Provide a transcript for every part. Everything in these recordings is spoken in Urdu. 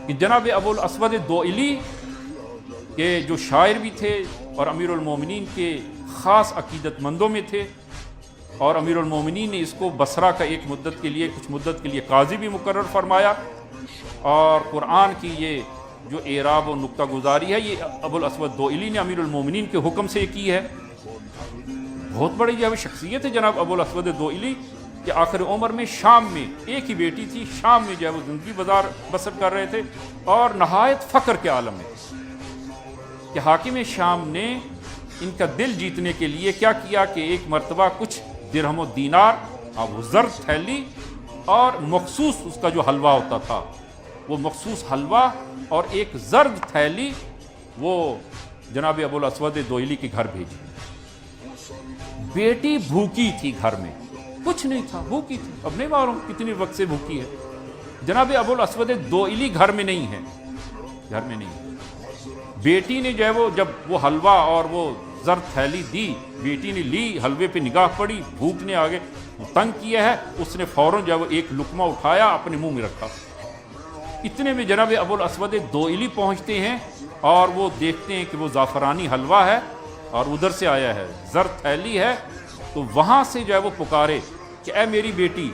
کہ جناب ابو الاسود دوئلی کے جو شاعر بھی تھے اور امیر المومنین کے خاص عقیدت مندوں میں تھے، اور امیر المومنین نے اس کو بصرہ کا کچھ مدت کے لیے قاضی بھی مقرر فرمایا، اور قرآن کی یہ جو اعراب و نقطہ گزاری ہے یہ ابو الاسود دوئلی نے امیر المومنین کے حکم سے کی ہے۔ بہت بڑی جو ہے شخصیت ہے جناب ابو الاسود دوئلی، کہ آخر عمر میں شام میں ایک ہی بیٹی تھی، شام میں جو ہے وہ زندگی بسر کر رہے تھے اور نہایت فقر کے عالم میں، کہ حاکم شام نے ان کا دل جیتنے کے لیے کیا کیا کہ ایک مرتبہ کچھ درہم و دینار، وہ زرد تھیلی اور مخصوص اس کا جو حلوہ ہوتا تھا وہ مخصوص حلوہ اور ایک زرد تھیلی وہ جناب ابو الاسود دوئلی کے گھر بھیجی۔ بیٹی بھوکی تھی، گھر میں کچھ نہیں تھا، بھوکی تھی، اب نہیں معلوم کتنے وقت سے بھوکی ہے۔ جناب ابو الاسود دوئلی گھر میں نہیں ہے، گھر میں نہیں ہے۔ بیٹی نے جو ہے وہ جب وہ حلوہ اور وہ زرد تھیلی دی، بیٹی نے لی، حلوے پہ نگاہ پڑی، بھوک نے آگے تنگ کیا ہے، اس نے فوراً جو ہے وہ ایک لقمہ اٹھایا، اپنے منہ میں رکھا۔ اتنے میں جناب ابو الاسود دوئلی پہنچتے ہیں اور وہ دیکھتے ہیں کہ وہ زعفرانی حلوہ ہے اور ادھر سے آیا ہے، زرد تھیلی ہے، تو وہاں سے جو ہے وہ پکارے کہ اے میری بیٹی،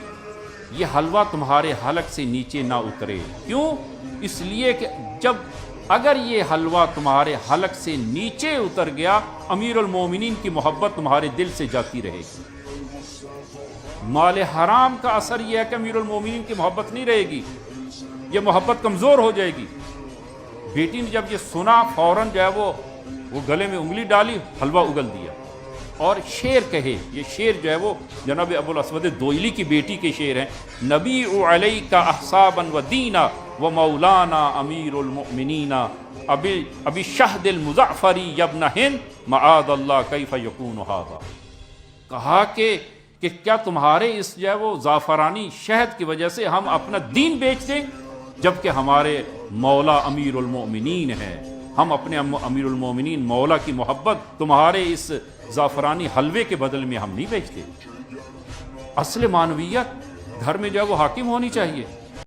یہ حلوہ تمہارے حلق سے نیچے نہ اترے۔ کیوں؟ اس لیے کہ اگر یہ حلوہ تمہارے حلق سے نیچے اتر گیا، امیر المومنین کی محبت تمہارے دل سے جاتی رہے گی۔ مال حرام کا اثر یہ ہے کہ امیر المومنین کی محبت نہیں رہے گی، یہ محبت کمزور ہو جائے گی۔ بیٹی نے جب یہ سنا، فوراً جو ہے وہ گلے میں انگلی ڈالی، حلوہ اگل دیا اور شعر کہے۔ یہ شعر جو ہے وہ جناب ابو الاسود دوئلی کی بیٹی کے شعر ہیں۔ نبیع علیک احسابا و دینا و مولانا امیر المؤمنین ابی شہد المزعفری یبن ہند معاذ اللہ کیف یکون ھذا۔ کہا کہ کیا تمہارے اس جو ہے وہ زعفرانی شہد کی وجہ سے ہم اپنا دین بیچ دیں، جبکہ ہمارے مولا امیر المؤمنین ہیں، ہم اپنے امیر المؤمنین مولا کی محبت تمہارے اس زعفرانی حلوے کے بدل میں ہم نہیں بیچتے۔ اصل معنویت گھر میں جو ہے وہ حاکم ہونی چاہیے۔